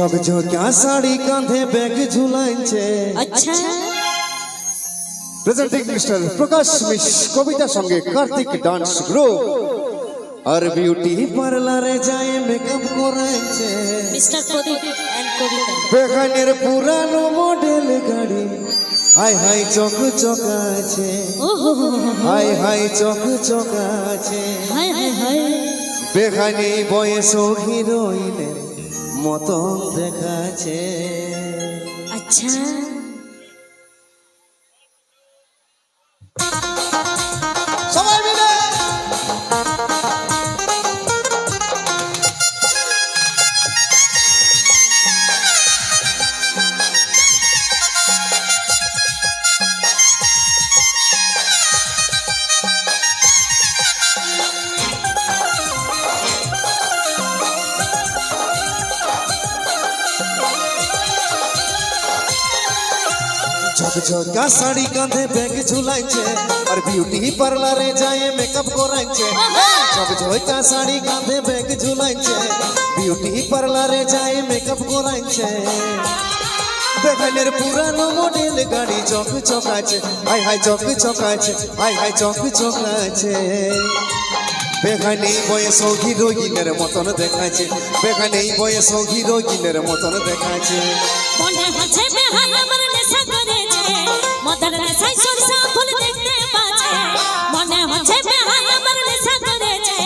ঝকঝকা শাড়ি কাঁধে ব্যাগ ঝুলাইছে। আচ্ছা presenting mister প্রকাশ মিশ কবিতা সঙ্গে কার্তিক ডান্স গ্রুপ আর বিউটি পার্লারে যায় মেকআপ করাইছে। মিস্টার প্রদীপ এন্ড কবিতা বেগানের পুরানো মডেল গাড়ি হাই হাই চকচকা আছে, হাই হাই চকচকা আছে। হায় হায় হায় বেগানি বয়স হিরোইনের মতন দেখাচ্ছে। আচ্ছা সবাই মিলে ঝকঝকা শাড়ি কাঁধে ব্যাগ ঝুলাইছে আর বিউটি পার্লারে যায় মেকআপ করাইছে। ঝকঝকা শাড়ি কাঁধে ব্যাগ ঝুলাইছে, বিউটি পার্লারে যায় মেকআপ করাইছে। বেগানের পুরানো মডেল গাড়ি চকচকাছে, হাই হাই চকচকাছে, হাই হাই চকচকাছে। বেগানি বয়স হিরোইনের মতন দেখাচ্ছে, বেগানি বয়স হিরোইনের মতন দেখাচ্ছে। মনে হচ্ছে বেহাল আমার নেশা করেছে, মদের নেশায় সরষা ফুল দেখতে পাচ্ছে। মনে হচ্ছে বেহাল আমার নেশা করেছে,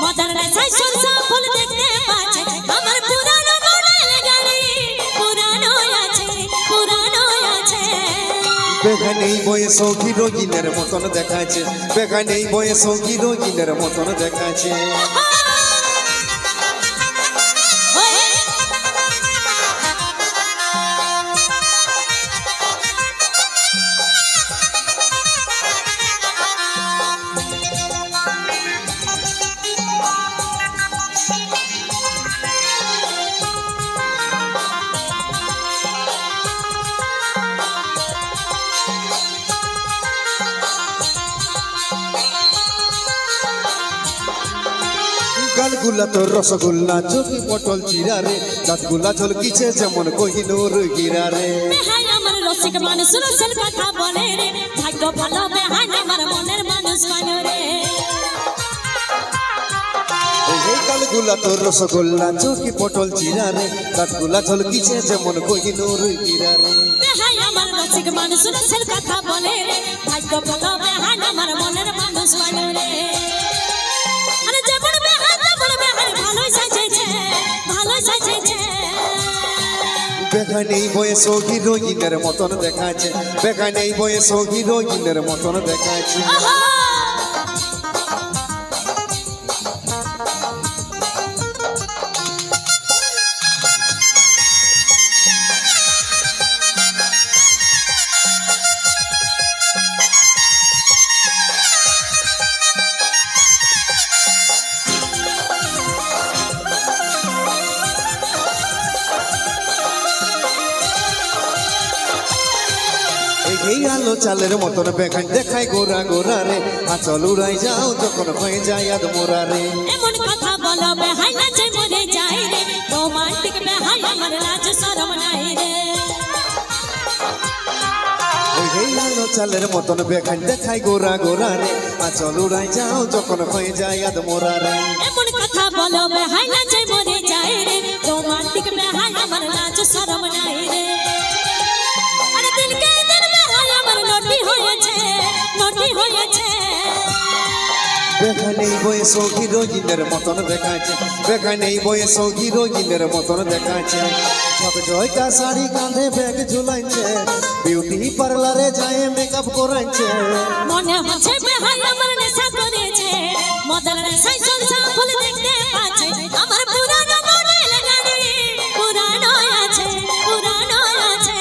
মদের নেশায় সরষা ফুল দেখতে পাচ্ছে। আমার পুরানো মডেল গাড়ি পুরানো আছে, পুরানো আছে। বেগানি বয়স হিরোইনের মতন দেখাচ্ছে, বেগানি বয়স হিরোইনের মতন দেখাচ্ছে। গালগুলা তো রসগোল্লা, চোখে পটল চিরা রে, দাঁতগুলা ঝলকিছে যেমন কোহিনূর হীরা রে। বেহাই আমার রসিক মানুষ রসের কথা বলে রে, ভাগ্য ভালো বেহাই আমার মনের মানুষ মানে রে। এই গালগুলা তো রসগোল্লা, চোখে পটল চিরা রে, দাঁতগুলা ঝলকিছে যেমন কোহিনূর হীরা রে। বেহাই আমার রসিক মানুষ রসের কথা বলে রে, ভাগ্য ভালো বেহাই আমার মনের মানুষ মানে রে। আরে যেমন বেহাই তেমন বেহাই ভালো সাজেছে, ভালো সাজেছে। বেগানি বয়স হিরোইনের মতন দেখাচ্ছে, বেগানি বয়স হিরোইনের মতন দেখাচ্ছে। এই আলো চালের মতন বেগান দেখায় গোরা গোরা রে, আচল উড়াই যাও যখন হয়ে যায় আদ মোরা রে। এমন কথা বলো বেহাই নাচে মরে যায় রে, রোমান্টিক বেহাই আমার লাজ শরম নাই রে। এই আলো চালের মতন বেগান দেখায় গোরা গোরা রে, আচল উড়াই যাও যখন হয়ে যায় আদ মোরা রে। এমন কথা বলো বেহাই নাচে মরে যায় রে, রোমান্টিক বেহাই আমার লাজ শরম নাই রে। আরে দিনকে দিন বেহাই আমার নটি হয়েছে, নটি হয়েছে। বেগানি বয়স হিরোইনের মতন দেখাচ্ছে, বেগানি বয়স হিরোইনের মতন দেখাচ্ছে। ঝকঝকা শাড়ি কাঁধে ব্যাগ ঝুলাইছে, বিউটি পার্লারে যায় মেকআপ করাইছে। মনে হচ্ছে বেহাই আমার নেশা করেছে, মদের নেশায় সরষা ফুল দেখতে পাচ্ছে। আমার পুরানো মডেল গাড়ি পুরানো আছে, পুরানো আছে।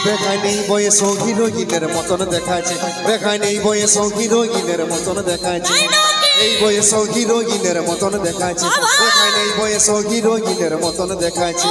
বেগানি বয়স হিরোইনের মতন দেখাচ্ছে, বেগানি বয়স হিরোইনের মতন দেখাচ্ছে। এই বয়স হিরোইনের মতন দেখাচ্ছে, বেগানি বয়স হিরোইনের মতন দেখাচ্ছে।